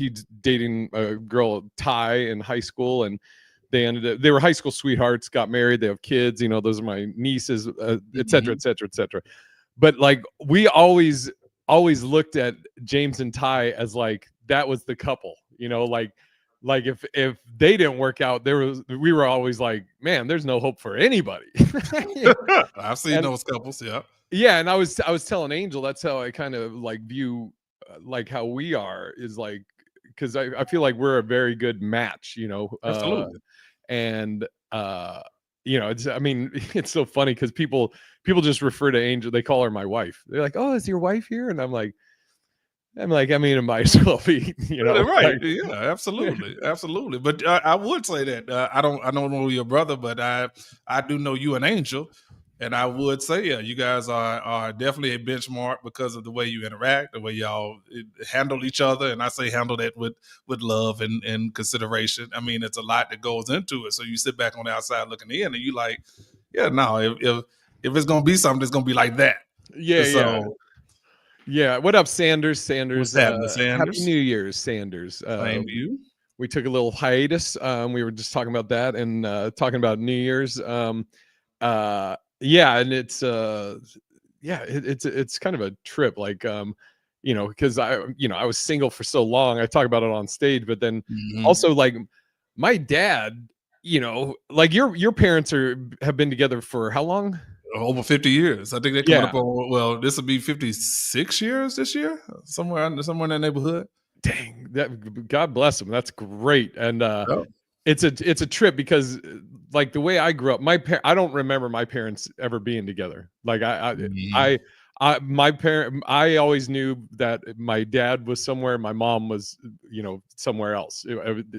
he's dating a girl, Ty, in high school, and they were high school sweethearts, got married, they have kids. Those are my nieces, et cetera, et cetera, et cetera. But like we always looked at James and Ty as like that was the couple. Like if they didn't work out, we were always like, man, there's no hope for anybody. I've seen those couples, yeah. Yeah, and I was telling Angel that's how I kind of like view like how we are is like because I feel like we're a very good match, Absolutely. And it's so funny because people just refer to Angel, they call her my wife. They're like, oh, is your wife here? And I'm like, I mean, it might as well be, right? Like, yeah, absolutely. But I would say that I don't know your brother, but I do know you and Angel, and I would say you guys are definitely a benchmark because of the way you interact, the way y'all handle each other, and I say handle that with love and consideration. I mean, it's a lot that goes into it. So you sit back on the outside looking in, and you like, if it's gonna be something, it's gonna be like that. Yeah. What up, Sanders? What's happening, Sanders? Happy New Year's, Sanders. Same to you. We took a little hiatus. We were just talking about that and talking about New Year's. Yeah, and it's it's kind of a trip, like because I was single for so long. I talk about it on stage, but then also like my dad, like your parents have been together for how long? Over 50 years. I think they're coming up on, well, this will be 56 years this year, somewhere in that neighborhood. Dang, God bless them. That's great. And it's a trip because like the way I grew up, I don't remember my parents ever being together. Like I always knew that my dad was somewhere, my mom was, somewhere else.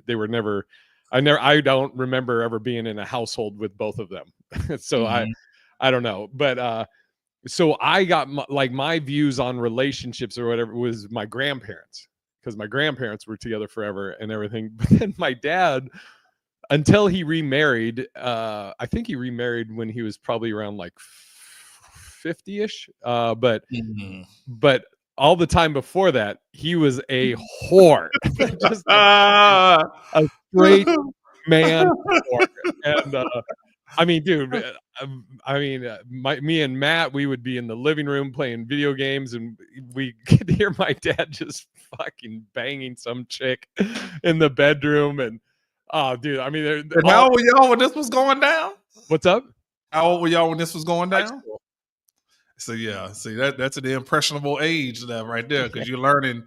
They were never, I don't remember ever being in a household with both of them. So I don't know, but so I got my views on relationships or whatever was my grandparents, because my grandparents were together forever and everything. But then my dad, until he remarried, I think he remarried when he was probably around like 50-ish. But all the time before that, he was a whore, just a straight man whore. And I mean, dude, me and Matt, we would be in the living room playing video games, and we could hear my dad just fucking banging some chick in the bedroom. And oh, dude, I mean, how old were y'all when this was going down? What's up? How old were y'all when this was going down? So yeah, see that's an impressionable age there right there, because you're learning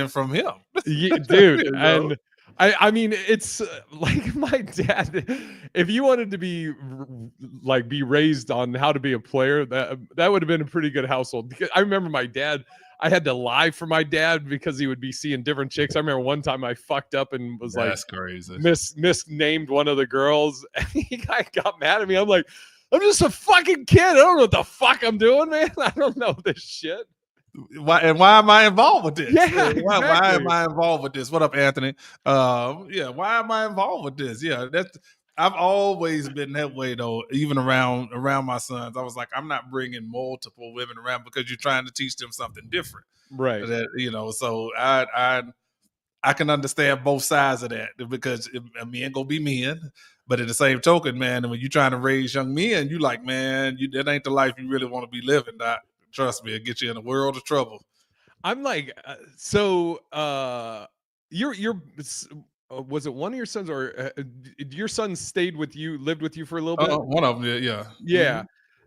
from him. Yeah, dude, and I mean, it's like my dad. If you wanted to be raised on how to be a player, that would have been a pretty good household. Because I remember my dad. I had to lie for my dad because he would be seeing different chicks. I remember one time I fucked up and was that's crazy. Misnamed one of the girls, and he got mad at me. I'm like, I'm just a fucking kid. I don't know what the fuck I'm doing, man. I don't know this shit. Why am I involved with this? Yeah, exactly. Why am I involved with this? What up, Anthony? Why am I involved with this? Yeah, I've always been that way though. Even around my sons, I was like, I'm not bringing multiple women around because you're trying to teach them something different, right? So I can understand both sides of that, because men gonna be men, but at the same token, man, when you're trying to raise young men, you like, man, that ain't the life you really want to be living. Trust me, it'll get you in a world of trouble. I'm like, you're was it one of your sons, or your son lived with you for a little bit? One of them, yeah. Yeah. Mm-hmm.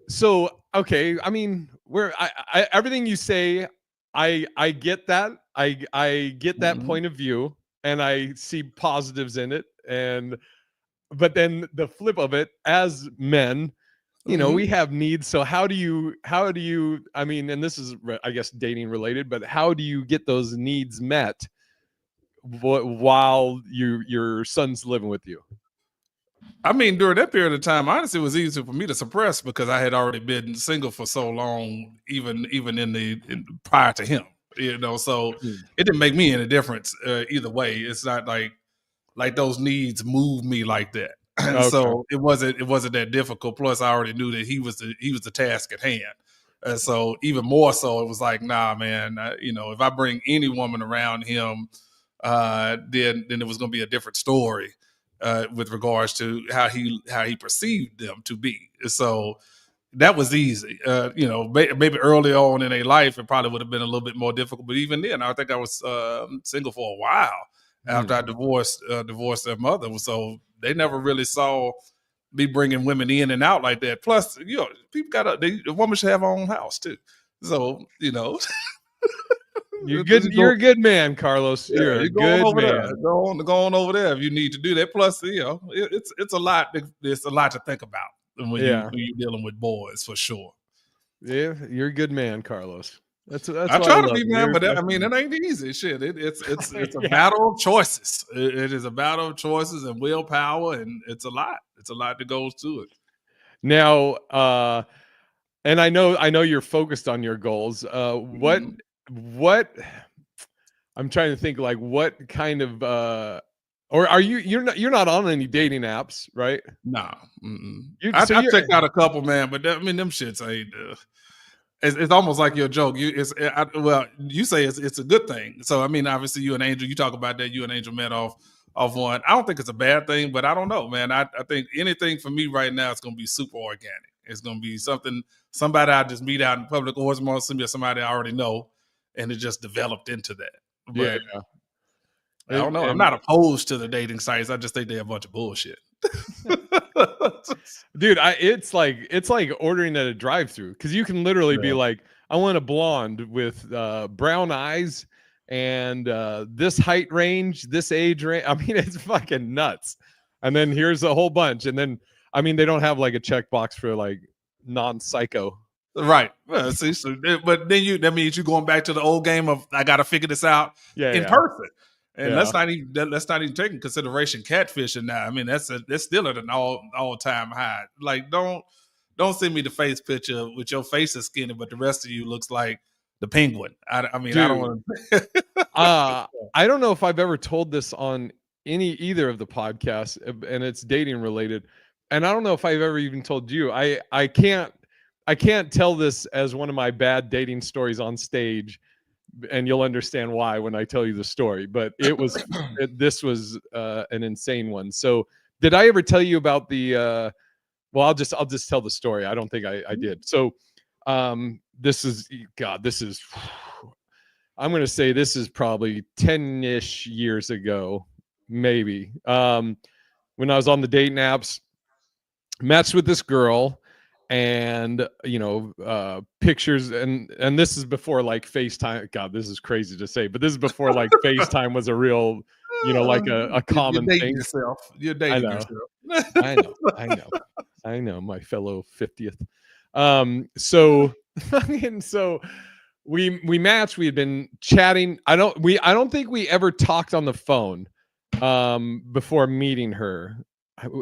So, okay. I mean, I everything you say, I get that. I get that point of view, and I see positives in it. But then the flip of it, as men, we have needs. So how do you, I mean, and this is, I guess, dating related, but how do you get those needs met while your son's living with you? I mean, during that period of time, honestly, it was easy for me to suppress because I had already been single for so long, even prior to him, so it didn't make me any difference either way. It's not like those needs move me like that. Okay. So it wasn't that difficult. Plus, I already knew that he was the task at hand. So even more so, it was like, nah, man. If I bring any woman around him, then it was going to be a different story with regards to how he perceived them to be. So that was easy. Maybe early on in their life, it probably would have been a little bit more difficult. But even then, I think I was single for a while after I divorced their mother. So they never really saw me bringing women in and out like that. Plus, people a woman should have her own house too. So, you're good. You're a good man, Carlos. You're a good man. Go on over there if you need to do that. Plus, it's a lot. It's a lot to think about when you're dealing with boys, for sure. Yeah, you're a good man, Carlos. That's I try to be, man, but it ain't easy. Shit, it's a battle of choices. It is a battle of choices and willpower, and it's a lot. It's a lot that goes to it. Now, and I know you're focused on your goals. What I'm trying to think, like, what kind of or are you're not on any dating apps, right? No. I checked out a couple, man, but them shits ain't. It's almost like your joke. You say it's a good thing. So I mean, obviously, you and Angel, you talk about that. You and Angel met off one. I don't think it's a bad thing, but I don't know, man. I think anything for me right now is going to be super organic. It's going to be somebody I just meet out in public, or it's more somebody I already know, and it just developed into that. But I don't know. I'm not opposed to the dating sites. I just think they're a bunch of bullshit. Dude, it's like ordering at a drive-through, because you can literally be like, I want a blonde with brown eyes and this height range, this age range. I mean, it's fucking nuts. And then here's a whole bunch, and then I mean, they don't have like a checkbox for like non-psycho. Right. Well, see, but then that means you're going back to the old game of I got to figure this out in person. And let's not even take in consideration catfishing now. I mean, that's still at an all-time high. Like, don't send me the face picture with your face is skinny, but the rest of you looks like the penguin. I mean, dude, I don't want to. I don't know if I've ever told this on either of the podcasts, and it's dating related. And I don't know if I've ever even told you. I can't tell this as one of my bad dating stories on stage, and you'll understand why when I tell you the story. But it was this was an insane one. So did I ever tell you about the? Well, I'll just tell the story. I don't think I did. So this is I'm going to say this is probably 10-ish years ago, maybe. When I was on the dating apps, matched with this girl. And pictures, and this is before like FaceTime. God, this is crazy to say, but this is before like FaceTime was a real, like a common thing. You're dating yourself. I know, my fellow 50th. So we matched. We had been chatting. I don't think we ever talked on the phone before meeting her.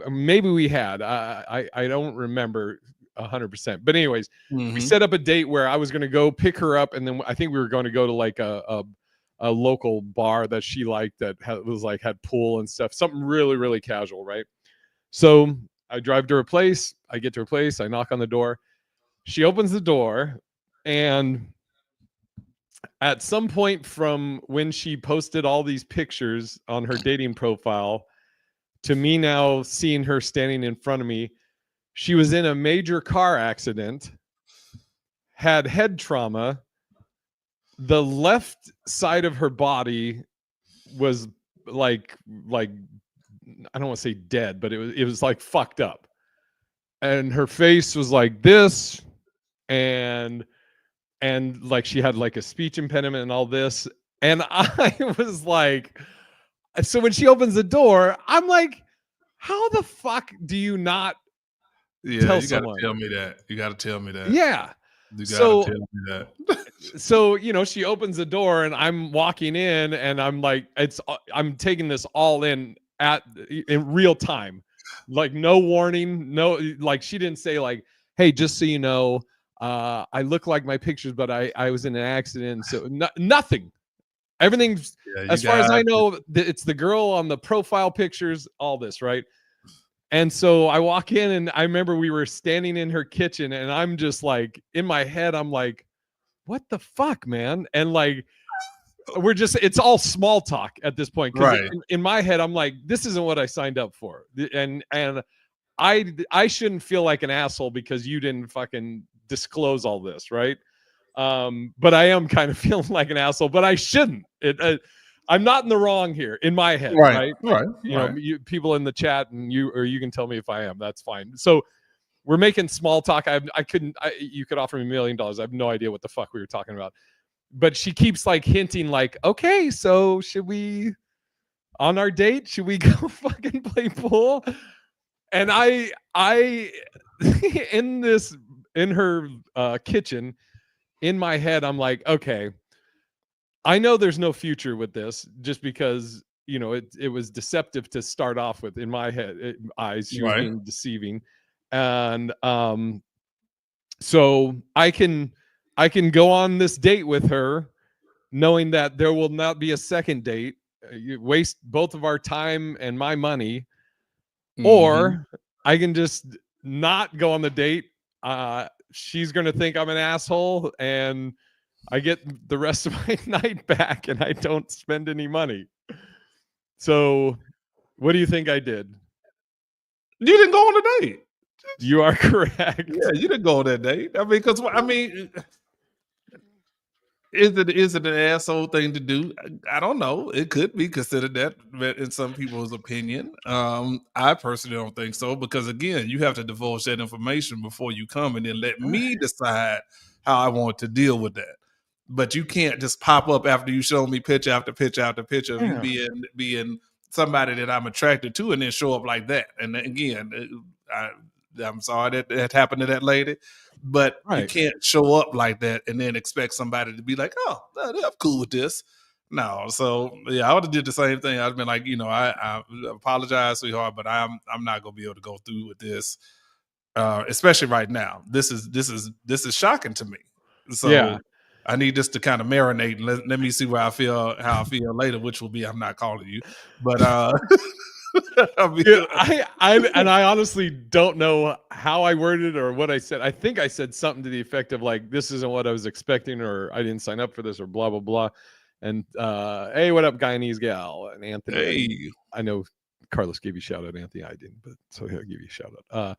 Maybe we had. I don't remember 100%. But anyways, we set up a date where I was going to go pick her up, and then I think we were going to go to like a local bar that she liked that had pool and stuff. Something really, really casual, right? So I drive to her place. I get to her place. I knock on the door. She opens the door, and at some point from when she posted all these pictures on her dating profile to me now seeing her standing in front of me, she was in a major car accident, had head trauma. The left side of her body was like I don't want to say dead, but it was like fucked up. And her face was like this, and like she had like a speech impediment and all this. And I was like, so when she opens the door, I'm like, how the fuck do you not tell someone? Gotta tell me that. You gotta tell me that. Yeah. You gotta tell me that. So, she opens the door and I'm walking in, and I'm like, I'm taking this all in real time. Like, no warning, no, like she didn't say like, hey, just so you know, I look like my pictures, but I was in an accident. So nothing. Everything's, as far as I know, it's the girl on the profile pictures, all this, right? And so I walk in, and I remember we were standing in her kitchen, and I'm just like, in my head, I'm like, what the fuck, man? And like, it's all small talk at this point. Because Right. in my head, I'm like, this isn't what I signed up for. And I shouldn't feel like an asshole because you didn't fucking disclose all this, right? But I am kind of feeling like an asshole, but I shouldn't. I'm not in the wrong here in my head, right? Right. You know, people in the chat and you can tell me if I am. That's fine. So we're making small talk. You could offer me $1 million. I have no idea what the fuck we were talking about. But she keeps like hinting, like, okay, so should we on our date? Should we go fucking play pool? And I in her kitchen, in my head, I'm like, okay, I know there's no future with this, just because, you know, it was deceptive to start off with. In my head, eyes, she was being deceiving, and so I can go on this date with her, knowing that there will not be a second date. You waste both of our time and my money, or I can just not go on the date. She's gonna think I'm an asshole, and I get the rest of my night back, and I don't spend any money. So, what do you think I did? You didn't go on a date. You are correct. Yeah, you didn't go on that date. I mean, because is it an asshole thing to do? I don't know. It could be considered that in some people's opinion. I personally don't think so, because again, you have to divulge that information before you come, and then let me decide how I want to deal with that. But you can't just pop up after you show me picture after picture after picture of you being somebody that I'm attracted to, and then show up like that. And again, I'm sorry that happened to that lady, but you can't show up like that and then expect somebody to be like, oh, I'm cool with this. No. So yeah, I would have did the same thing. I'd been like, you know, I apologize, sweetheart, but I'm not gonna be able to go through with this. Especially right now. This is shocking to me. So yeah. I need this to kind of marinate. Let me see how I feel later, which will be I'm not calling you. But I honestly don't know how I worded it or what I said. I think I said something to the effect of like, this isn't what I was expecting, or I didn't sign up for this, or blah blah blah. And hey, what up, Guyanese gal? And Anthony. Hey. I know Carlos gave you a shout out, Anthony. I didn't, but so he'll give you a shout out.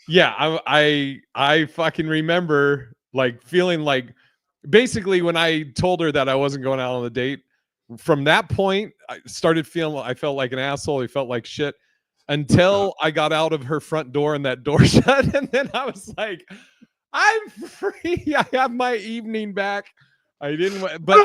Yeah, I fucking remember like feeling like, basically when I told her that I wasn't going out on the date, from that point I started feeling, I felt like an asshole. I felt like shit until I got out of her front door and that door shut, and then I was like, I'm free. I have my evening back. I didn't, but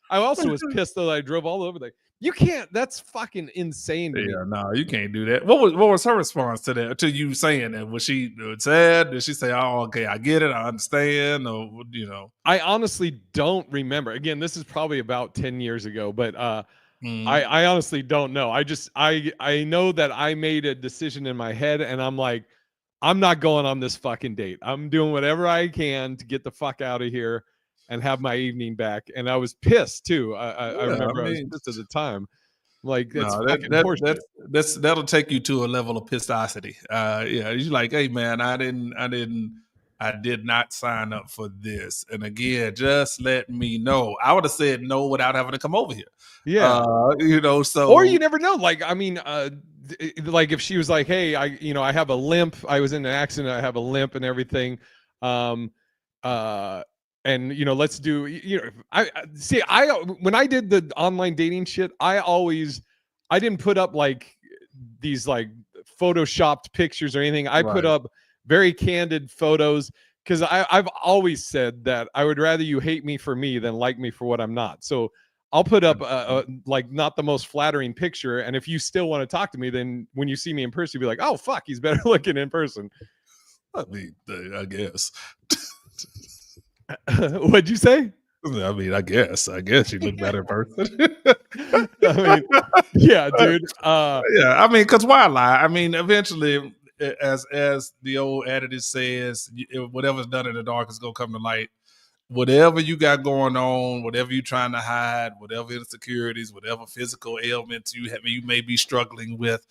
I also was pissed that I drove all over the. You can't. That's fucking insane. Yeah, no, you can't do that. What was her response to that? To you saying that? Was she sad? Did she say, "Oh, okay, I get it, I understand," or you know? I honestly don't remember. Again, this is probably about 10 years ago, but I honestly don't know. I know that I made a decision in my head, and I'm like, I'm not going on this fucking date. I'm doing whatever I can to get the fuck out of here and have my evening back. And I was pissed too. I remember I was pissed at the time. Like, that'll take you to a level of pissosity. Yeah, you're like, hey man, I did not sign up for this. And again, just let me know. I would have said no without having to come over here. Yeah, you know. So, or you never know. Like, I mean, like if she was like, hey, I have a limp. I was in an accident. I have a limp and everything. And let's do, when I did the online dating shit, I didn't put up like these like photoshopped pictures or anything. I put up very candid photos, because I've always said that I would rather you hate me for me than like me for what I'm not. So I'll put up like not the most flattering picture, and if you still want to talk to me, then when you see me in person, you'll be like, oh fuck, he's better looking in person. I mean, I guess. What'd you say? I mean, I guess you look better in person. I mean, yeah, dude. Yeah, I mean, because why lie? I mean, eventually, as the old adage says, whatever's done in the dark is gonna come to light. Whatever you got going on, whatever you're trying to hide, whatever insecurities, whatever physical ailments you may be struggling with,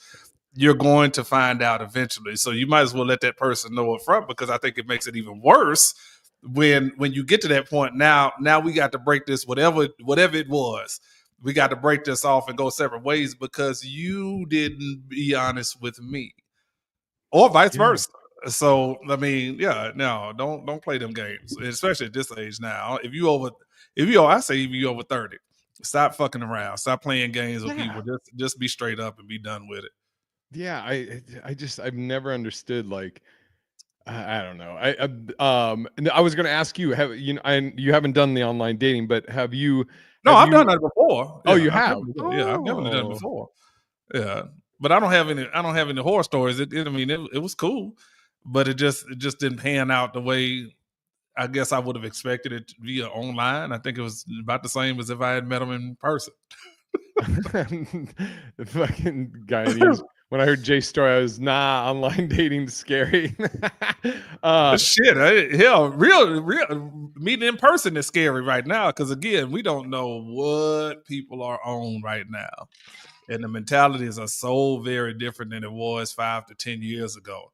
you're going to find out eventually. So you might as well let that person know up front, because I think it makes it even worse when you get to that point, now we got to break this, whatever it was. We got to break this off and go separate ways because you didn't be honest with me, or vice versa. So I mean, yeah, no, don't play them games, especially at this age now. If you over 30, stop fucking around, stop playing games with people. Just be straight up and be done with it. Yeah, I've never understood, like, I don't know. I was going to ask you, and you haven't done the online dating, but have you? No, I've done that before. Oh, you have? Yeah, I've definitely done it before. Yeah, but I don't have any horror stories. It was cool, but it just didn't pan out the way I guess I would have expected it via online. I think it was about the same as if I had met him in person. The fucking guy. When I heard Jay's story, I was online dating scary. Shit, hell, real meeting in person is scary right now because again, we don't know what people are on right now, and the mentalities are so very different than it was 5 to 10 years ago.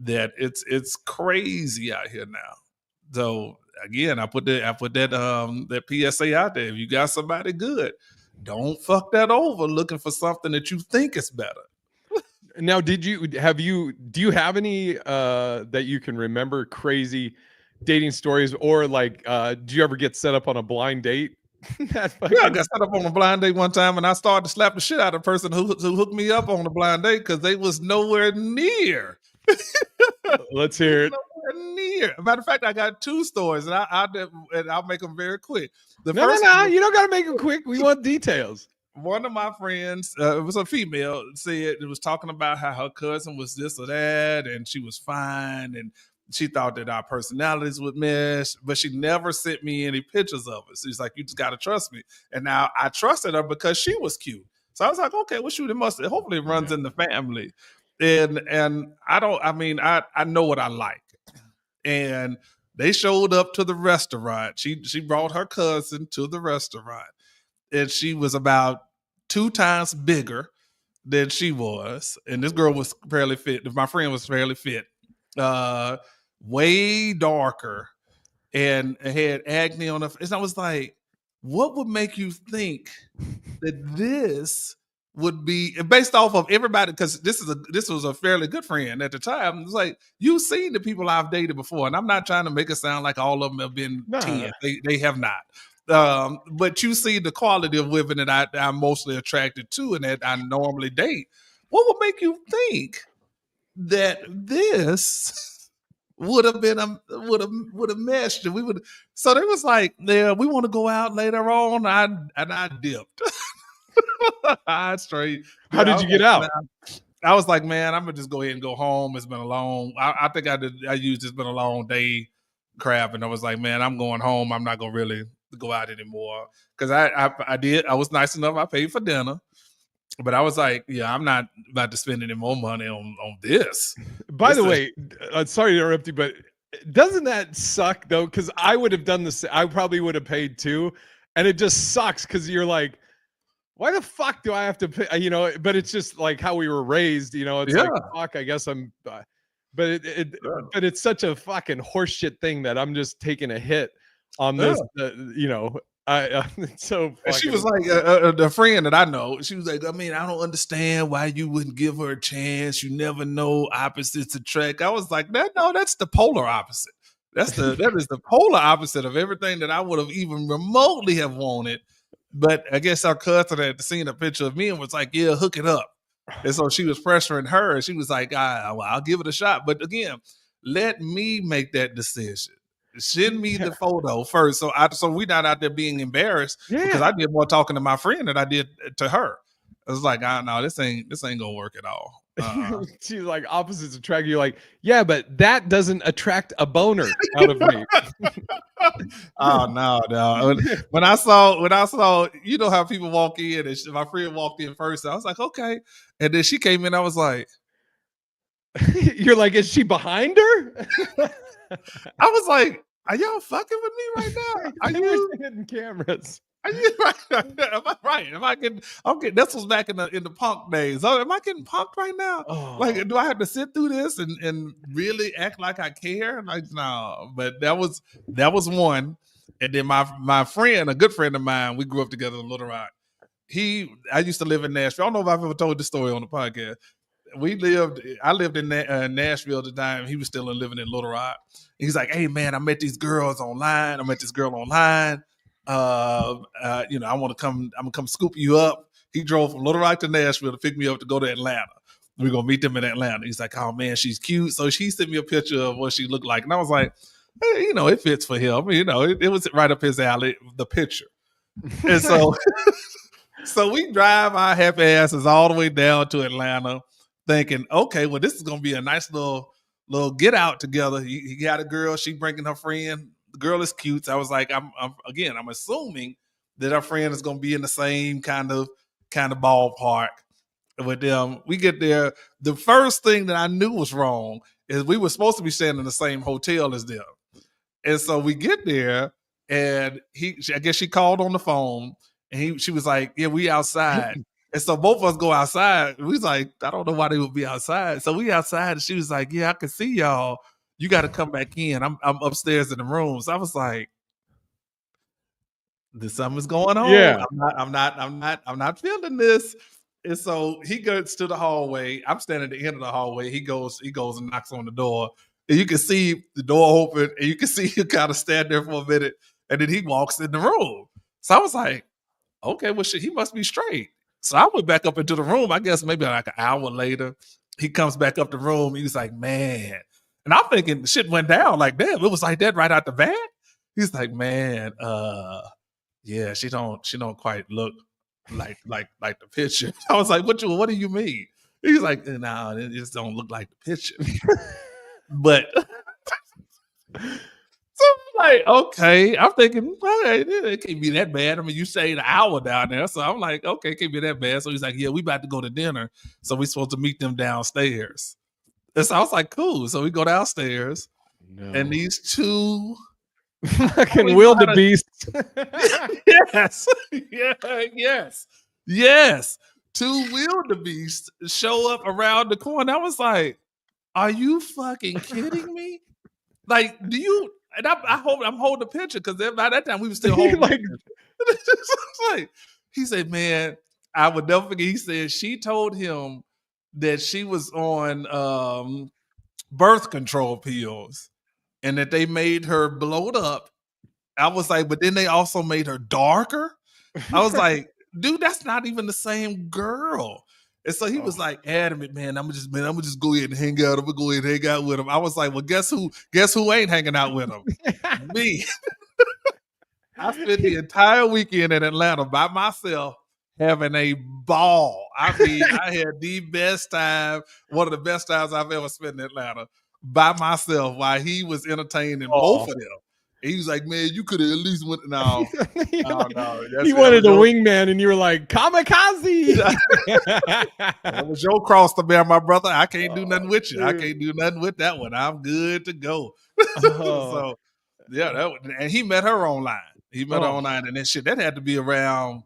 That it's crazy out here now. So again, I put that PSA out there. If you got somebody good, don't fuck that over looking for something that you think is better. Now, do you have any that you can remember crazy dating stories, or like do you ever get set up on a blind date? Yeah, I got set up on a blind date one time and I started to slap the shit out of the person who hooked me up on the blind date because they was nowhere near. Let's hear it. Nowhere near. Matter of fact, I got 2 stories and I'll make them very quick. No, you don't got to make them quick. We want details. One of my friends, it was a female, said it was talking about how her cousin was this or that, and she was fine, and she thought that our personalities would mesh, but she never sent me any pictures of it. She's like, you just got to trust me. And now I trusted her because she was cute. So I was like, okay, well, shoot, hopefully it runs in the family. And I know what I like. And they showed up to the restaurant. She brought her cousin to the restaurant. And she was about 2 times bigger than she was. And this girl was fairly fit. My friend was fairly fit. Way darker. And had acne on her face. And I was like, what would make you think that this would be based off of everybody? Because this was a fairly good friend at the time. It was like, you've seen the people I've dated before. And I'm not trying to make it sound like all of them have been 10. They have not. But you see the quality of women that I'm mostly attracted to and that I normally date. What would make you think that this would have meshed? And we would. So they was like, yeah, we want to go out later on. I dipped. I straight. How did you get out? I was like, man, I'm gonna just go ahead and go home. It's been a long. I think I used it's been a long day crap, and I was like, man, I'm going home. I'm not gonna really go out anymore because I was nice enough. I paid for dinner, but I was like, yeah, I'm not about to spend any more money on this. By the way, sorry to interrupt you, but doesn't that suck though? Because I would have done this. I probably would have paid too, and it just sucks because you're like, why the fuck do I have to pay? You know, but it's just like how we were raised. You know, it's like, fuck, I guess I'm. But but it's such a fucking horseshit thing that I'm just taking a hit on this. You know, so. And she was like, the friend that I know, she was like, I mean, I don't understand why you wouldn't give her a chance. You never know, opposites attract. I was like, that's the polar opposite. That is the polar opposite of everything that I would have even remotely have wanted. But I guess our cousin had seen a picture of me and was like, yeah, hook it up. And so she was pressuring her. And she was like, I'll give it a shot. But again, let me make that decision. Send me the photo first. So we're not out there being embarrassed because I did more talking to my friend than I did to her. I was like, no, this ain't gonna work at all. She's like, opposites attract. You're like, yeah, but that doesn't attract a boner out of me. Oh no. When I saw, you know how people walk in, and my friend walked in first. I was like, okay, and then she came in. I was like, you're like, is she behind her? I was like, are y'all fucking with me right now? Are you hidden cameras? Are you right? Am I right? This was back in the punk days. Oh, am I getting punked right now? Like, do I have to sit through this and really act like I care? Like, no. But that was one. And then my friend, a good friend of mine, we grew up together in Little Rock. I used to live in Nashville. I don't know if I've ever told this story on the podcast. I lived in Nashville at the time. He was still living in Little Rock. He's like, hey man, I met these girls online. I met this girl online. I want to I'm gonna come scoop you up. He drove from Little Rock to Nashville to pick me up to go to Atlanta. We're gonna meet them in Atlanta. He's like, oh man, she's cute. So she sent me a picture of what she looked like. And I was like, hey, it fits for him. It was right up his alley, the picture. And so so we drive our happy asses all the way down to Atlanta, thinking, okay, well, this is gonna be a nice little get out together. He got a girl, she bringing her friend. The girl is cute. So I was like, I'm assuming that our friend is gonna be in the same kind of ballpark with them. We get there. The first thing that I knew was wrong is we were supposed to be staying in the same hotel as them. And so we get there, and I guess she called on the phone, and she was like, yeah, we outside. And so both of us go outside. We was like, I don't know why they would be outside. So we outside, and she was like, yeah, I can see y'all. You got to come back in. I'm upstairs in the room. So I was like, there's something's going on. Yeah. I'm not feeling this. And so he goes to the hallway. I'm standing at the end of the hallway. He goes and knocks on the door. And you can see the door open, and you can see him kind of stand there for a minute. And then he walks in the room. So I was like, okay, well, shit, he must be straight. So I went back up into the room. I guess maybe like an hour later, he comes back up the room. He's like, man. And I'm thinking shit went down. Like, damn, it was like that right out the bat. He's like, man, yeah, she don't quite look like the picture. I was like, what do you mean? He's like, nah, it just don't look like the picture. But so I'm like, okay. I'm thinking, well, it can't be that bad. I mean, you stayed an hour down there. So I'm like, okay, it can't be that bad. So he's like, yeah, we about to go to dinner. So we supposed to meet them downstairs. And so I was like, cool. So we go downstairs. No. And these two fucking wildebeest. Yes. Two wildebeest show up around the corner. I was like, are you fucking kidding me? Like, do you? And I'm holding the picture because by that time we were still holding. Like, he said, man, I would never forget. He said she told him that she was on birth control pills and that they made her bloat up. I was like, but then they also made her darker. I was like, dude, that's not even the same girl. And so he was like adamant, man, I'm gonna just go ahead and hang out. I'm gonna go ahead and hang out with him. I was like, well, guess who ain't hanging out with him? Me. I spent the entire weekend in Atlanta by myself having a ball. I mean, I had the best time, one of the best times I've ever spent in Atlanta by myself while he was entertaining both of them. He was like, man, you could have at least went. No. He wanted a wingman, and you were like, kamikaze. That was your cross to bear, my brother. I can't do nothing with you. Dude. I can't do nothing with that one. I'm good to go. So, yeah, and he met her online. He met her online, and then shit, that had to be around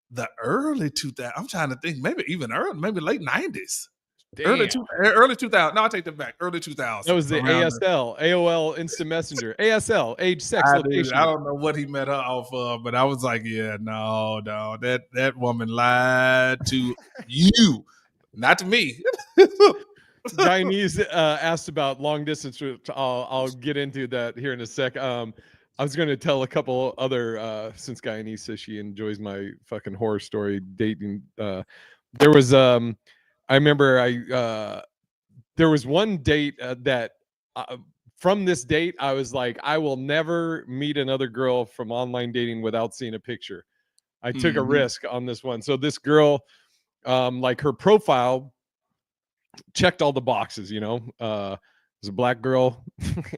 the early 2000s. I'm trying to think, maybe even early, maybe late 90s. Damn. Early 2000. No, I take that back. Early 2000s. That was the ASL, AOL Instant Messenger. ASL, age, sex, location. I don't know what he met her off of, but I was like, yeah, no, that woman lied to you, not to me. Guyanese asked about long distance. I'll get into that here in a sec. I was going to tell a couple other, since Guyanese says she enjoys my fucking horror story dating. There was, I remember there was one date that from this date, I was like, I will never meet another girl from online dating without seeing a picture. I took a risk on this one. So this girl, like her profile checked all the boxes, it was a black girl.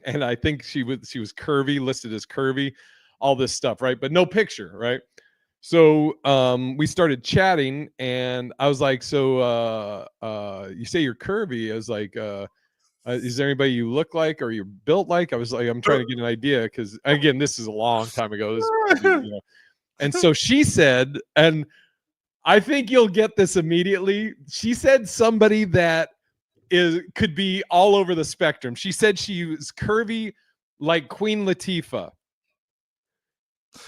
And I think she was curvy, listed as curvy, all this stuff, right? But no picture, right? So we started chatting, and I was like, so you say you're curvy. I was like, is there anybody you look like or you're built like? I was like, I'm trying to get an idea because, again, this is a long time ago. And so she said, and I think you'll get this immediately. She said somebody that could be all over the spectrum. She said she was curvy like Queen Latifah.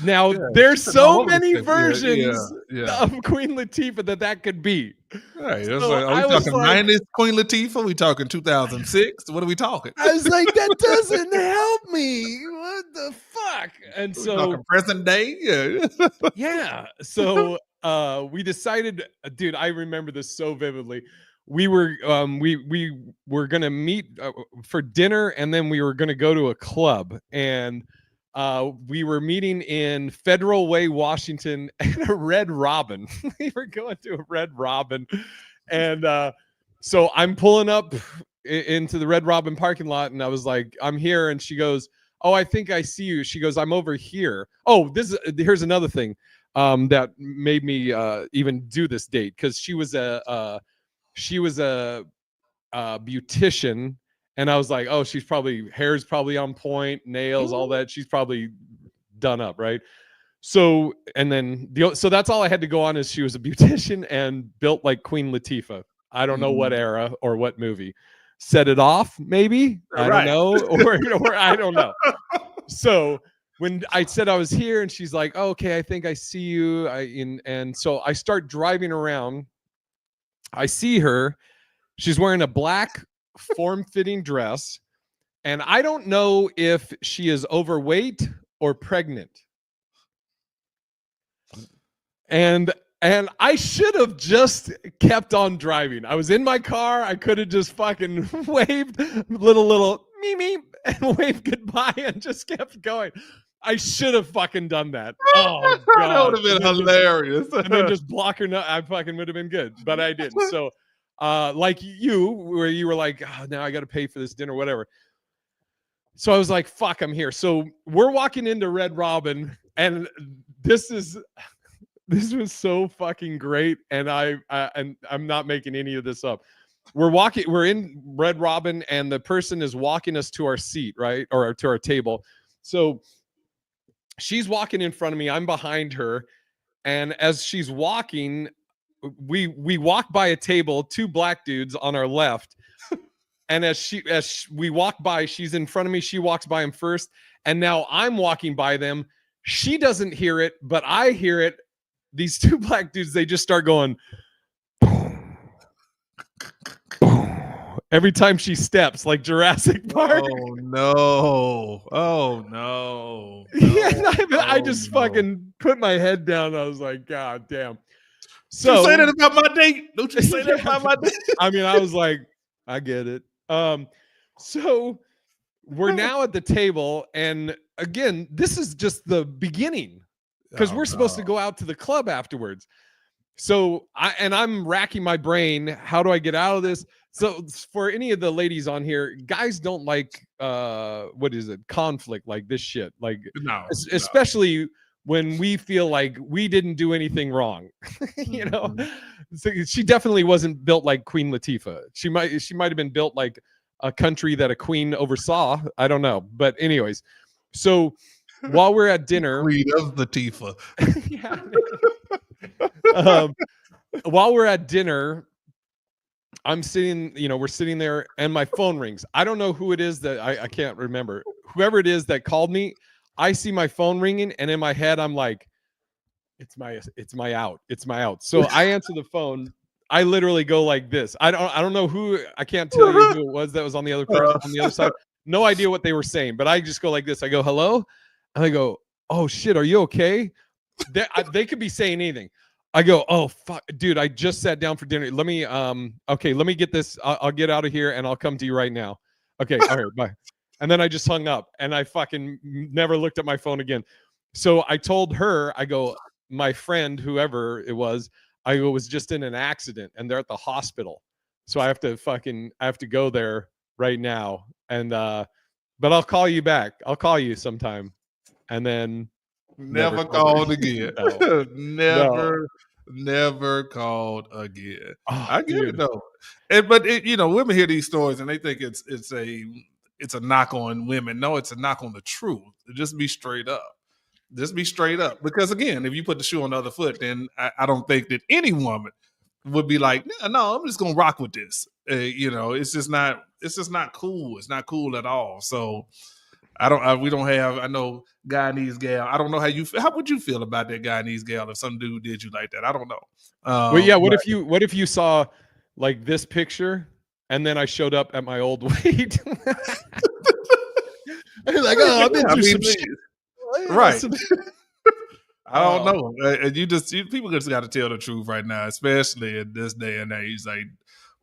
Now, there's so many versions of Queen Latifah that could be. Right. So are we talking 90s Queen Latifah? We talking 2006? What are we talking? I was like, that doesn't help me. What the fuck? And so talking present day? Yeah. Yeah. So we decided, dude, I remember this so vividly. We were gonna meet for dinner, and then we were gonna go to a club, and we were meeting in Federal Way, Washington, at a Red Robin. We were going to a Red Robin, and so I'm pulling up into the Red Robin parking lot, and I was like, I'm here, and she goes, oh, I think I see you. She goes, I'm over here. Oh, here's another thing that made me even do this date, because she was a beautician, and I was like, oh, hair's probably on point, nails, all that. She's probably done up, right? So, and then so that's all I had to go on, is she was a beautician and built like Queen Latifah. I don't know what era or what movie. Set It Off, maybe. I don't know, or I don't know. So when I said I was here, and she's like, oh, okay, I think I see you. And so I start driving around. I see her. She's wearing a black form-fitting dress, and I don't know if she is overweight or pregnant. And I should have just kept on driving. I was in my car. I could have just fucking waved little me and waved goodbye and just kept going. I should have fucking done that. Oh, God. That would have been hilarious. And then just block her. No, I fucking would have been good, but I didn't. So, like you, where you were like, oh, now I got to pay for this dinner, whatever. So I was like, fuck, I'm here. So we're walking into Red Robin, and this was so fucking great, and I'm not making any of this up. We're in Red Robin, and the person is walking us to our seat, right? Or to our table. So she's walking in front of me, I'm behind her, and as she's walking, we walk by a table, two black dudes on our left. And as we walk by, she's in front of me, she walks by him first, and now I'm walking by them. She doesn't hear it, but I hear it. These two black dudes, they just start going every time she steps, like Jurassic Park. Oh no! Oh no! Yeah, I just fucking put my head down. I was like, God damn. So don't you say that about my date. Don't you say that about my date. I mean, I was like, I get it. So we're now at the table, and again, this is just the beginning, because we're supposed to go out to the club afterwards. So I'm racking my brain. How do I get out of this? So for any of the ladies on here, guys don't like conflict like this shit. Like, especially when we feel like we didn't do anything wrong. You know, so she definitely wasn't built like Queen Latifah. She might have been built like a country that a queen oversaw. I don't know. But anyways, so while we're at dinner, Queen of Latifah. Yeah. While we're at dinner, I'm sitting, we're sitting there, and my phone rings. I don't know who it is that I can't remember. Whoever it is that called me, I see my phone ringing, and in my head, I'm like, it's my out. So I answer the phone. I literally go like this. I don't know who. I can't tell you who it was that was on the other person on the other side. No idea what they were saying, but I just go like this. I go, hello, and I go, oh shit, are you okay? They could be saying anything. I go, oh fuck, dude, I just sat down for dinner. Let me get this. I'll get out of here, and I'll come to you right now. Okay, all right, bye. And then I just hung up, and I fucking never looked at my phone again. So I told her, I go, my friend, whoever it was, I go, was just in an accident, and they're at the hospital. So I have to go there right now. And but I'll call you back. I'll call you sometime. And then never called again. No. Never called again. Oh, I get it though. But women hear these stories and they think it's a knock on women. No, it's a knock on the truth. Just be straight up. Just be straight up. Because again, if you put the shoe on the other foot, then I don't think that any woman would be like, no, I'm just gonna rock with this. It's just not cool. It's not cool at all. So we don't have. I know Guyanese gal. I don't know how would you feel about that Guyanese gal if some dude did you like that? I don't know. Well, yeah. What if you saw like this picture and then I showed up at my old weight? Like, oh, I've been through some shit. Right. I don't know. People just got to tell the truth right now, especially in this day and age. Like,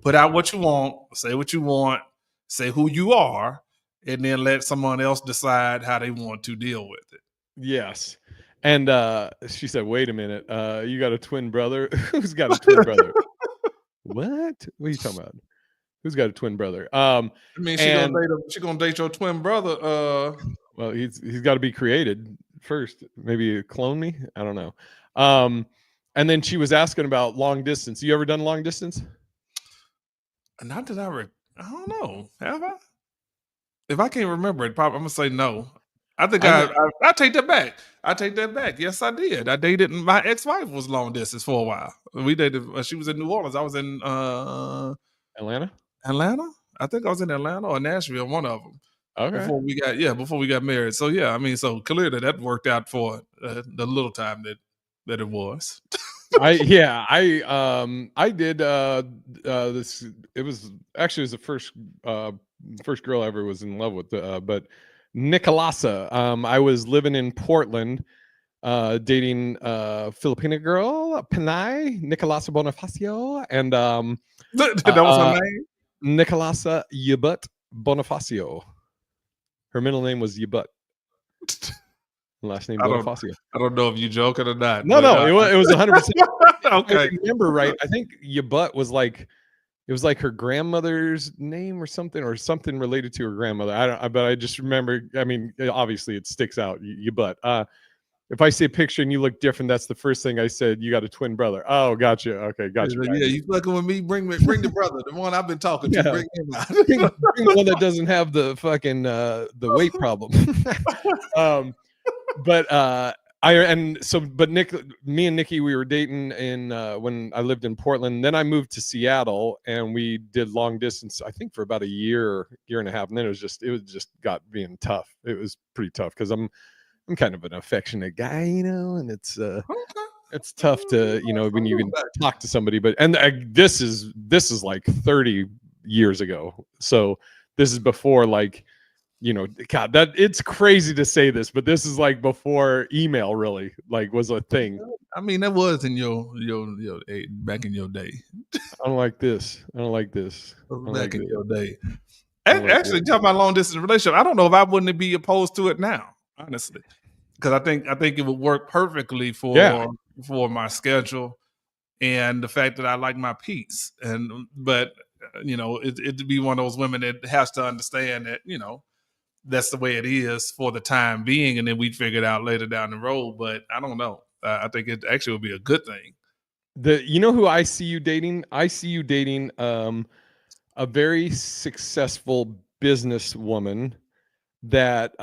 put out what you want, say what you want, say who you are, and then let someone else decide how they want to deal with it. Yes. And she said, "Wait a minute, you got a twin brother? Who's got a twin brother? What are you talking about? Who's got a twin brother?" I mean, she gonna date your twin brother. Well, he's got to be created first. Maybe clone me. I don't know. And then she was asking about long distance. You ever done long distance? Not that I don't know. Have I? If I can't remember it, probably I'm gonna say no. I think I take that back. I take that back. Yes, I did. I dated my ex-wife was long distance for a while. We dated. She was in New Orleans. I was in Atlanta. Atlanta. I think I was in Atlanta or Nashville. One of them. Okay. Before we got married. So yeah, I mean, so clearly that worked out for the little time that it was. I did this. It was the first girl I ever was in love with, but Nicolasa. I was living in Portland, dating Filipina girl, Panay, Nicolasa Bonifacio, and that was her name? Nicolasa Yabut Bonifacio. Her middle name was Yabut. Last name Bonifacio. I don't know if you joking or not. No, it was 100%. Okay. I remember right. I think Yabut was like, it was like her grandmother's name or something related to her grandmother. But I just remember. I mean, obviously it sticks out. Yabut. If I see a picture and you look different, that's the first thing I said. You got a twin brother. Oh, gotcha. Okay, gotcha. Yeah, you fucking with me. Bring the brother, the one I've been talking to. Bring him out. bring the one that doesn't have the fucking the weight problem. Me and Nikki, we were dating in when I lived in Portland. Then I moved to Seattle and we did long distance, I think for about a year and a half. And then it just got being tough. It was pretty tough because I'm kind of an affectionate guy, and it's tough to, when you can talk to somebody, this is like 30 years ago. So this is before God, that it's crazy to say this, but this is like before email really was a thing. I mean, that was in your back in your day. I don't like this. Back in your day. Actually, talking about long distance relationship, I don't know if I wouldn't be opposed to it now, honestly, because I think it would work perfectly for my schedule and the fact that I like my peace. But it'd be one of those women that has to understand that that's the way it is for the time being, and then we'd figure it out later down the road. But I don't know. I think it actually would be a good thing. Who I see you dating? I see you dating a very successful businesswoman that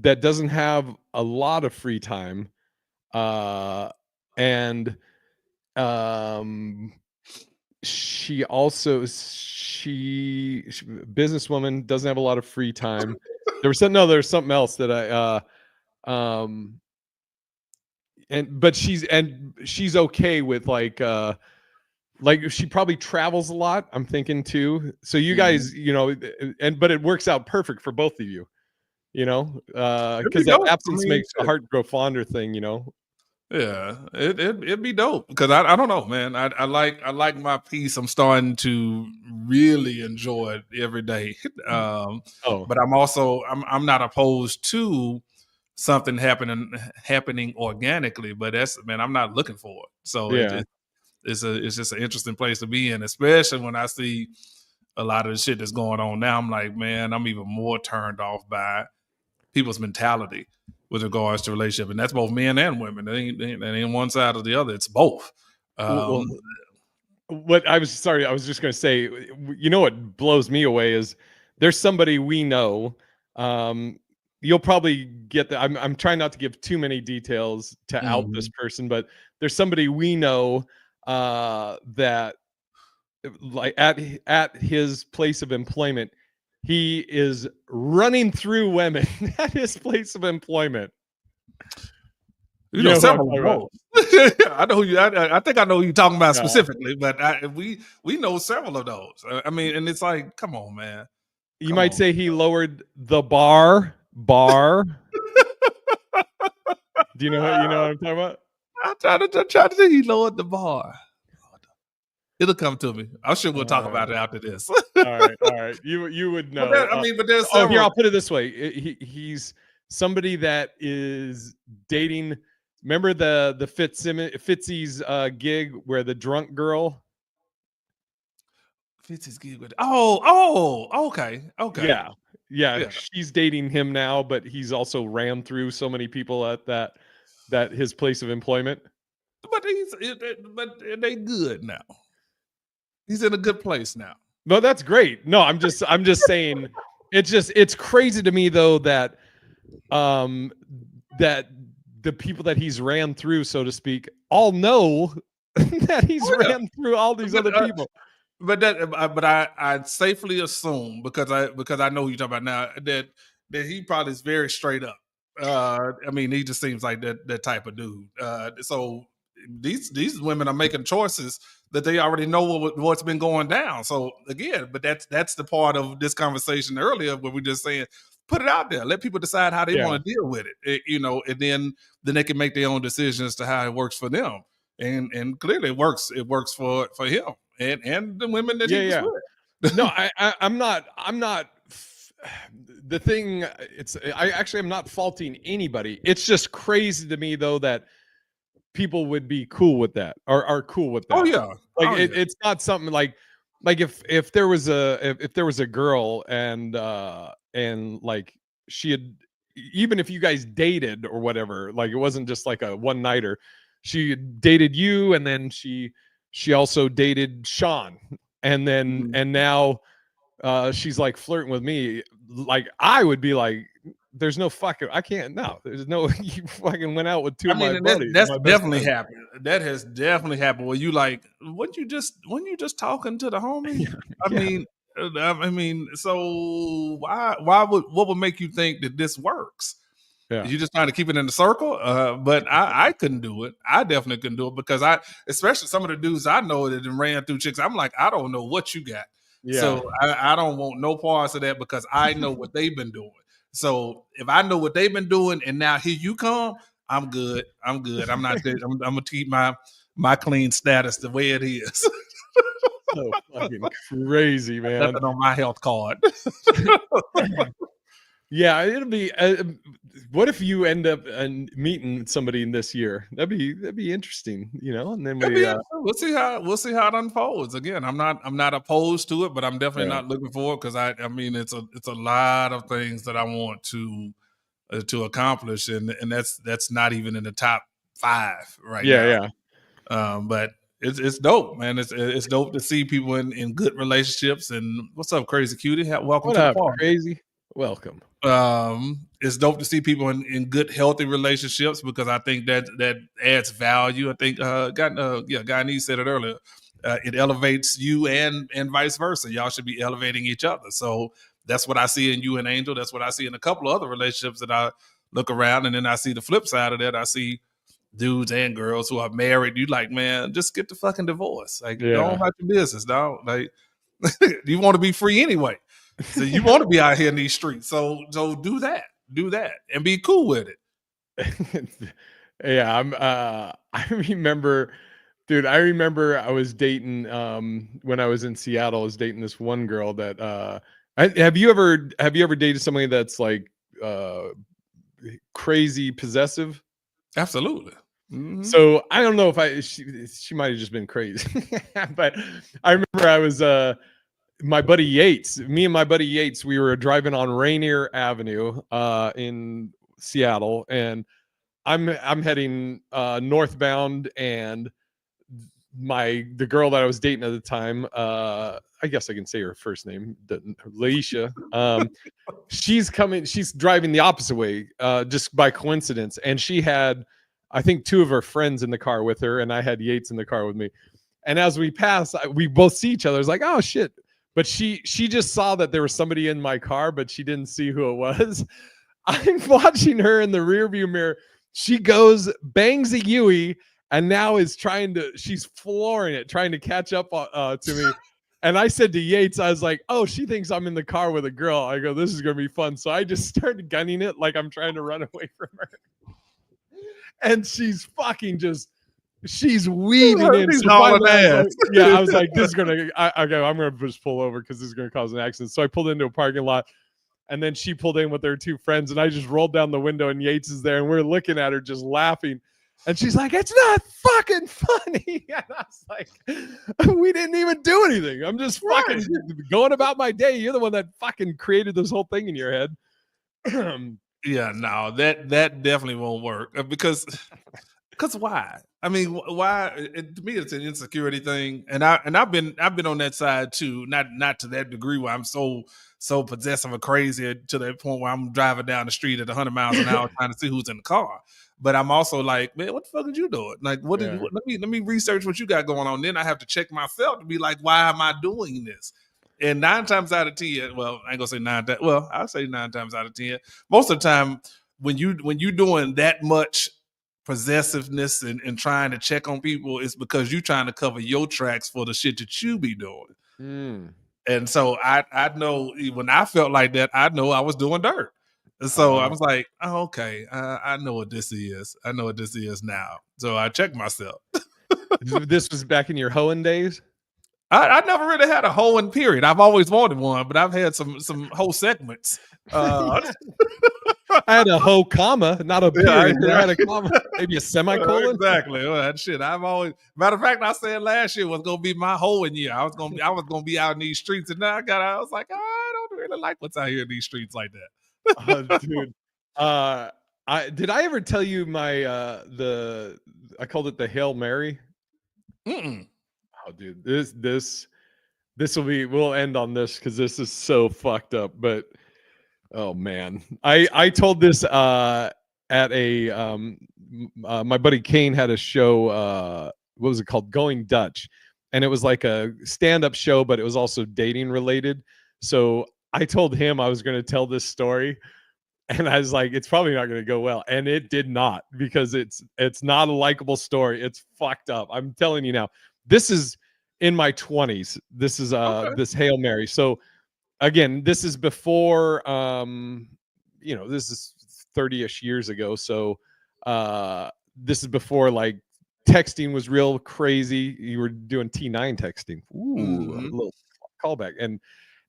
doesn't have a lot of free time, and she businesswoman doesn't have a lot of free time. There's something else that but she's okay with like she probably travels a lot, I'm thinking too. So you guys, but it works out perfect for both of you, because that absence makes the heart grow fonder thing, Yeah, it'd be dope because I don't know, man. I like my peace. I'm starting to really enjoy it every day. But I'm not opposed to something happening organically. But I'm not looking for it. So it's just an interesting place to be in, especially when I see a lot of the shit that's going on now. I'm like, man, I'm even more turned off by people's mentality with regards to relationship, and that's both men and women. It ain't one side or the other. It's both. What I was just going to say, what blows me away is there's somebody we know you'll probably get that. I'm trying not to give too many details to out this person, but there's somebody we know that like at his place of employment, he is running through women at his place of employment. You know several of those. I know who you. I think I know who you're talking about specifically, but we know several of those. I mean, and it's like, come on, man. You might say he lowered the bar. Do you know what I'm talking about? I try to think he lowered the bar. It'll come to me. I'm sure we'll talk about it after this. all right. You would know. But there's several. Here, I'll put it this way. He's somebody that is dating. Remember the Fitzy's gig where the drunk girl. Fitzy's gig with. Okay. Yeah. She's dating him now, but he's also ran through so many people at that his place of employment. But they good now. He's in a good place now. No, that's great. No, I'm just saying it's crazy to me though that that the people that he's ran through, so to speak, all know that he's ran through all these other people. But I safely assume because I know who you're talking about now that he probably is very straight up. I mean, he just seems like that type of dude. So these women are making choices that they already know what's been going down. So again, but that's the part of this conversation earlier where we're just saying, put it out there, let people decide how they want to deal with it. And then they can make their own decisions as to how it works for them. And clearly it works. It works for him and the women that he was with. No, I'm not. The thing, I'm not faulting anybody. It's just crazy to me though that people would be cool with that or are cool with that. Oh yeah, it's not something like if there was a girl and like she had, even if you guys dated or whatever, like it wasn't just like a one nighter. She dated you, and then she also dated Sean, and then and now she's like flirting with me. Like I would be like, there's no fucking, I can't. No, there's no. You fucking went out with two of my buddies. That's definitely happened. That has definitely happened. Where you like, when you just talking to the homie? I mean, so what would make you think that this works? Yeah. You're just trying to keep it in the circle. But I couldn't do it. I definitely couldn't do it because especially some of the dudes I know that ran through chicks, I'm like, I don't know what you got. Yeah. So I don't want no parts of that because I know what they've been doing. So if I know what they've been doing and now here you come, I'm good. I'm not. I'm gonna keep my clean status the way it is. So fucking crazy, man. Nothing on my health card. Yeah, it'll be. What if you end up meeting somebody in this year? That'd be interesting, And then we'll see how it unfolds. Again, I'm not opposed to it, but I'm definitely not looking for it because I mean it's a lot of things that I want to accomplish, and that's not even in the top 5 right now. Yeah. But it's dope, man. It's dope to see people in good relationships. And what's up, Crazy Cutie? Welcome to the party. Crazy. Welcome. It's dope to see people in good, healthy relationships because I think that adds value. I think Guyanese said it earlier. It elevates you and vice versa. Y'all should be elevating each other. So that's what I see in you and Angel. That's what I see in a couple of other relationships that I look around, and then I see the flip side of that. I see dudes and girls who are married. You like, man, just get the fucking divorce. Like, go about your business, dog. Like, you want to be free anyway. So you want to be out here in these streets. So do that, and be cool with it. Yeah, I remember, dude. I remember I was dating when I was in Seattle. I was dating this one girl that. Have you ever dated somebody that's like crazy possessive? Absolutely. Mm-hmm. So I don't know if she might have just been crazy, but I remember I was my buddy Yates, me and my buddy Yates, we were driving on Rainier Avenue in Seattle, and I'm heading northbound, and the girl that I was dating at the time, I guess I can say her first name, Laisha. She's driving the opposite way, just by coincidence. And she had, I think, 2 of her friends in the car with her, and I had Yates in the car with me. And as we pass, we both see each other. It's like, oh shit. But she just saw that there was somebody in my car, but she didn't see who it was. I'm watching her in the rearview mirror. She goes, bangs a Yui, and now she's flooring it, trying to catch up to me. And I said to Yates, I was like, oh, she thinks I'm in the car with a girl. I go, this is going to be fun. So I just started gunning it like I'm trying to run away from her. And she's fucking she's weaving in. She's hauling ass. I was like, this is going to, I'm going to just pull over because this is going to cause an accident. So I pulled into a parking lot, and then she pulled in with her 2 friends, and I just rolled down the window, and Yates is there, and we're looking at her just laughing. And she's like, it's not fucking funny. And I was like, we didn't even do anything. I'm just fucking going about my day. You're the one that fucking created this whole thing in your head. Yeah, no, that definitely won't work because why? I mean, why? To me, it's an insecurity thing, and I've been on that side too. Not to that degree where I'm so possessive or crazy to that point where I'm driving down the street at 100 miles an hour trying to see who's in the car. But I'm also like, man, what the fuck did you do? Like, what did you, let me research what you got going on. Then I have to check myself to be like, why am I doing this? And 9 times out of 10, well, I ain't gonna say 9 times. Well, I'll say 9 times out of 10. Most of the time, when you doing that much possessiveness and trying to check on people, it's because you trying to cover your tracks for the shit that you be doing. And so I know when I felt like that, I know I was doing dirt. And so I was like, oh, okay, I know what this is. I know what this is now. So I checked myself. This was back in your hoeing days? I never really had a hoeing period. I've always wanted one, but I've had some hoe segments. I had a hoe comma, not a period. I had a comma, maybe a semicolon. Exactly. Well, that shit. I've always. Matter of fact, I said last year was gonna be my hoeing year. I was gonna be out in these streets, and now I was like, I don't really like what's out here in these streets like that. Dude, did I ever tell you my I called it the Hail Mary? Mm-mm. Oh, dude, we'll end on this because this is so fucked up. But oh man, I told this at a my buddy Kane had a show. What was it called? Going Dutch, and it was like a stand-up show, but it was also dating related. So I told him I was going to tell this story, and I was like, it's probably not going to go well. And it did not, because it's not a likable story. It's fucked up. I'm telling you now, this is in my 20s. This is this Hail Mary. So again, this is before, this is 30-ish years ago. So this is before like texting was real crazy. You were doing T9 texting. Ooh, a little callback.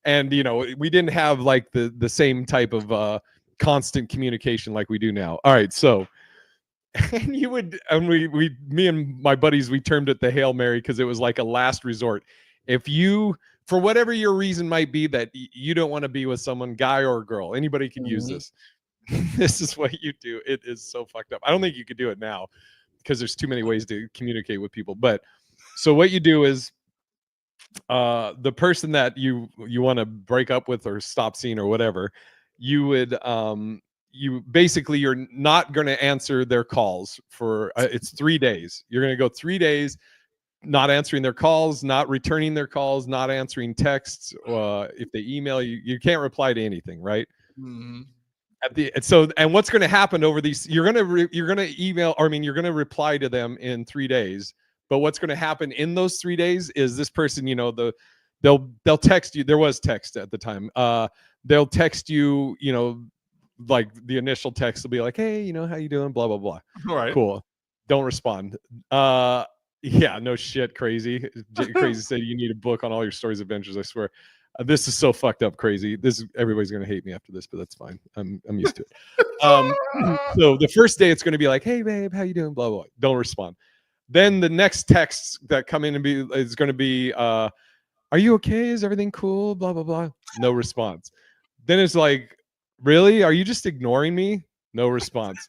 And we didn't have like the same type of constant communication like we do now. All right, so me and my buddies, we termed it the Hail Mary because it was like a last resort. If you, for whatever your reason might be, that you don't want to be with someone, guy or girl, anybody can use this. This is what you do. It is so fucked up. I don't think you could do it now because there's too many ways to communicate with people. But so what you do is, the person that you want to break up with or stop seeing or whatever, you would you're not going to answer their calls for it's 3 days. You're going to go 3 days not answering their calls, not returning their calls, not answering texts. If they email you, you can't reply to anything, right? And what's going to happen over these, you're going to email, or I mean, you're going to reply to them in 3 days. But what's going to happen in those 3 days is this person, they'll text you. There was text at the time. They'll text you, like the initial text will be like, hey, how you doing? Blah, blah, blah. All right. Cool. Don't respond. Yeah, no shit. Crazy. Crazy said you need a book on all your stories, adventures. I swear. This is so fucked up crazy. Everybody's going to hate me after this, but that's fine. I'm used to it. So the first day it's going to be like, hey babe, how you doing? Blah, blah, blah. Don't respond. Then the next texts that come in is going to be, are you okay? Is everything cool? Blah, blah, blah. No response. Then it's like, really? Are you just ignoring me? No response.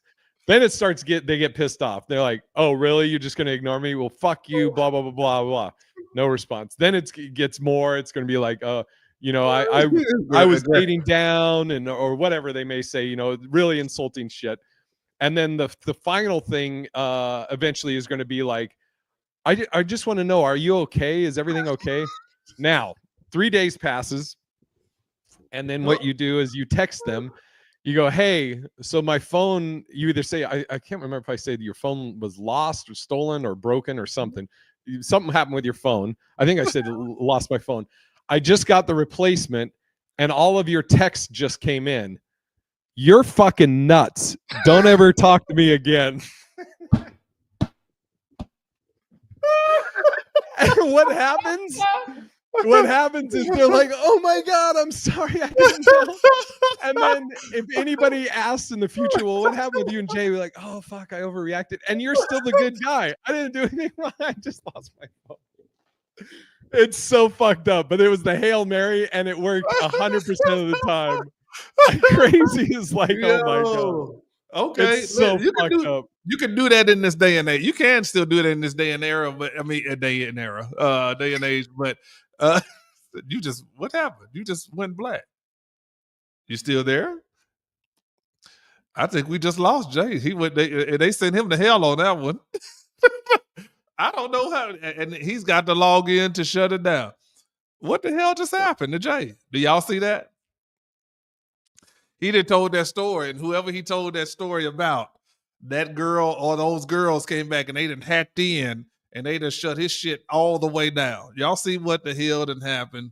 Then it starts they get pissed off. They're like, "Oh, really? You're just gonna ignore me? Well, fuck you." Blah blah blah blah blah. No response. Then it gets more. It's gonna be like, you know, I was dating down and or whatever they may say. You know, really insulting shit. And then the final thing eventually is going to be like, I just want to know, are you okay? Is everything okay? Now, 3 days passes, and then what you do is you text them. You go, hey, so my phone, you either say, I can't remember if I say that your phone was lost or stolen or broken or something. Something happened with your phone. I think I said lost my phone. I just got the replacement and all of your texts just came in. You're fucking nuts. Don't ever talk to me again. And what happens? What happens is they're like, oh my God, I'm sorry. I didn't know. And then if anybody asks in the future, well, what happened with you and Jay? We're like, oh, fuck, I overreacted. And you're still the good guy. I didn't do anything wrong. I just lost my phone. It's so fucked up. But it was the Hail Mary, and it worked 100% of the time. Crazy is like, oh my God. Okay, it's so fucked up. You can do that in this day and age. You can still do it in this day and era, but I mean, day and age. But you just, what happened? You just went black. You still there? I think we just lost Jay. They sent him to hell on that one. I don't know how, and he's got to log in to shut it down. What the hell just happened to Jay? Do y'all see that? He done told that story, and whoever he told that story about, that girl or those girls came back and they done hacked in and they done shut his shit all the way down. Y'all see what the hell done happened?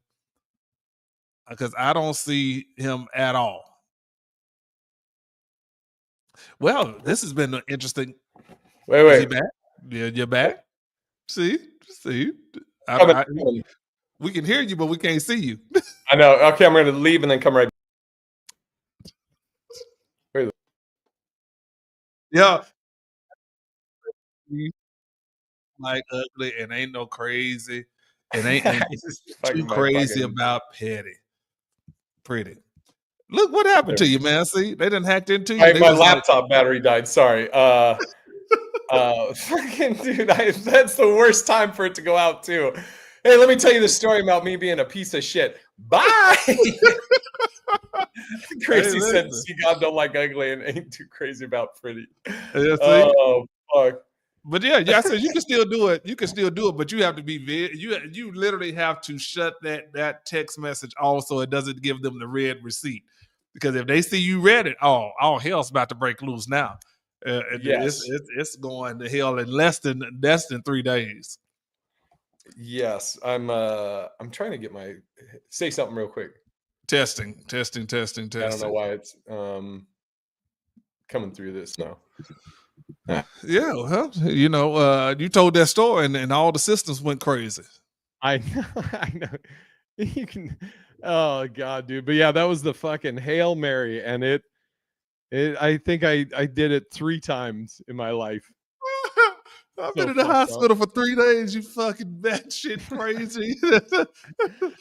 Because I don't see him at all. Well, this has been interesting. Wait. Is he back? Yeah, you're back. See. We can hear you, but we can't see you. I know. Okay, I'm going to leave and then come right back. Yeah. Like ugly and ain't no crazy. And ain't too crazy about petty. Pretty. Look what happened to you, man. See, they done hacked into you. My laptop battery died. Sorry. Fucking dude, that's the worst time for it to go out too. Hey, let me tell you the story about me being a piece of shit. Bye. Crazy said, "See, God don't like ugly and ain't too crazy about pretty." Yeah, oh fuck. But yeah, I said you can still do it. You can still do it, but you have to be you literally have to shut that text message off so it doesn't give them the red receipt. Because if they see you read it, all hell's about to break loose now. Yes. It's going to hell in less than 3 days. Yes, I'm trying to get say something real quick. Testing. I don't know why it's coming through this now. Yeah, well, you told that story and all the systems went crazy. I know. You can. Oh God, dude. But yeah, that was the fucking Hail Mary, and I think I did it 3 times in my life. I've been in the hospital for 3 days. You fucking batshit crazy.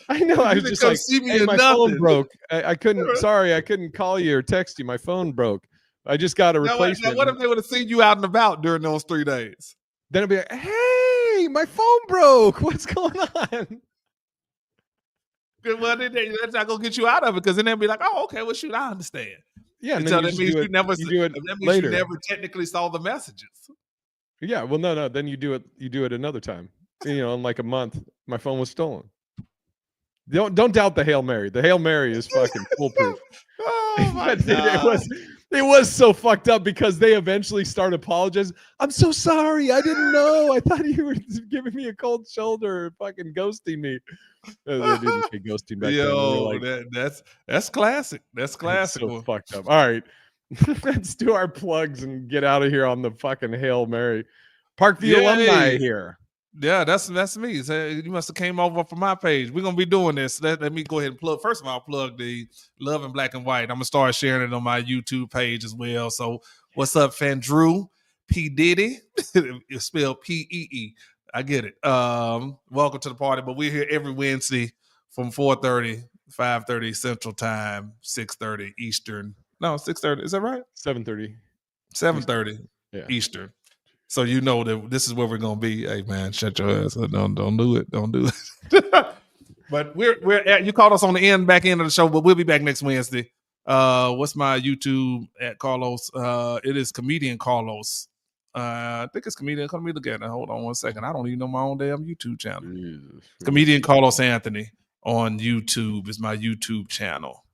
I know. I was just like, hey, my phone broke. I couldn't. Sorry, I couldn't call you or text you. My phone broke. I just got a replacement. Now what if they would have seen you out and about during those 3 days? Then it'd be like, hey, my phone broke. What's going on? Well, that's not gonna get you out of it because then they'll be like, oh, okay, well, shoot, I understand. Yeah, and so then that means you never technically saw the messages. Yeah, well, no. Then you do it another time. In like a month, my phone was stolen. Don't doubt the Hail Mary. The Hail Mary is fucking foolproof. Oh my God. It was so fucked up because they eventually started apologizing. I'm so sorry. I didn't know. I thought you were giving me a cold shoulder or fucking ghosting me. They didn't say ghosting back then. That's classic. That's classic. So fucked up. All right. Let's do our plugs and get out of here on the fucking Hail Mary. Parkview alumni here. Yeah, that's me. So you must have came over from my page. We're gonna be doing this. Let me go ahead and plug. First of all, plug the Love in Black and White. I'm gonna start sharing it on my YouTube page as well. So what's up, Fandrew P Diddy? It's spelled P-E-E. I get it. Welcome to the party. But we're here every Wednesday from 4:30, 5:30 Central Time, 6:30 Eastern. No, 6:30. Is that right? 7:30. 7:30 Yeah. Eastern. So you know that this is where we're gonna be. Hey man, shut your ass up. Don't do it. Don't do it. But we're at, you caught us on the back end of the show, but we'll be back next Wednesday. What's my YouTube at Carlos? It is Comedian Carlos. I think it's Comedian. Let me look at it. Hold on one second. I don't even know my own damn YouTube channel. Comedian Carlos Anthony on YouTube is my YouTube channel.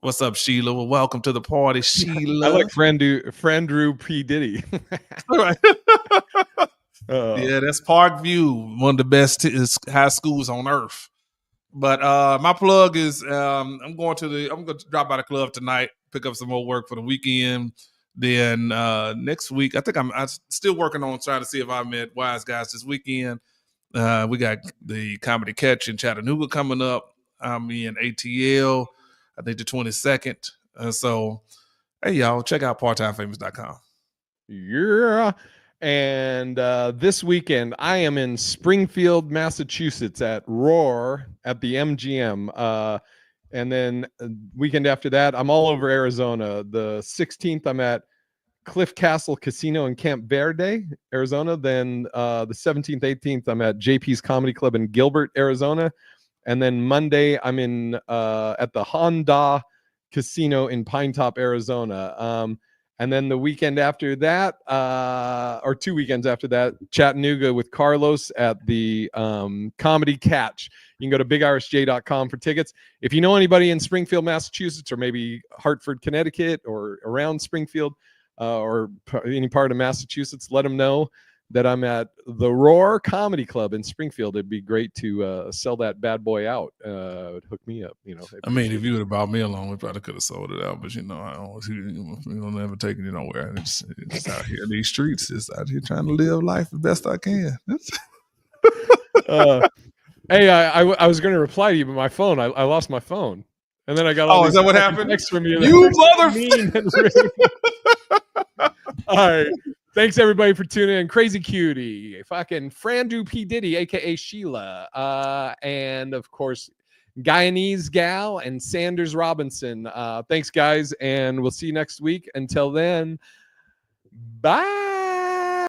What's up, Sheila? Well, welcome to the party, Sheila. I like Drew P. Diddy. All right. Yeah, that's Parkview, one of the best high schools on earth. But my plug is I'm going to drop by the club tonight, pick up some more work for the weekend. Then next week, I think I'm still working on trying to see if I met Wise Guys this weekend. We got the Comedy Catch in Chattanooga coming up. I'm in ATL, I think the 22nd. So, hey, y'all, check out parttimefamous.com. Yeah. And this weekend, I am in Springfield, Massachusetts at Roar at the MGM. And then weekend after that, I'm all over Arizona. The 16th, I'm at Cliff Castle Casino in Camp Verde, Arizona. Then the 17th, 18th, I'm at JP's Comedy Club in Gilbert, Arizona. And then Monday, I'm in at the Honda Casino in Pine Top, Arizona. And then the weekend after that, or 2 weekends after that, Chattanooga with Carlos at the Comedy Catch. You can go to bigirisj.com for tickets. If you know anybody in Springfield, Massachusetts, or maybe Hartford, Connecticut, or around Springfield, or any part of Massachusetts, let them know that I'm at the Roar Comedy Club in Springfield. It'd be great to sell that bad boy out. Hook me up, you know. I mean, if you would have brought me along, we probably could have sold it out. But you know, we don't ever take it nowhere. It's out here in these streets. It's out here trying to live life the best I can. Hey, I was going to reply to you, but my phone, I lost my phone, and then I got all is that what happened? Next from you, motherfucker! All right. Thanks everybody for tuning in. Crazy Cutie, fucking Frandu P. Diddy, aka Sheila, and of course Guyanese Gal and Sanders Robinson. Thanks guys, and we'll see you next week. Until then, bye.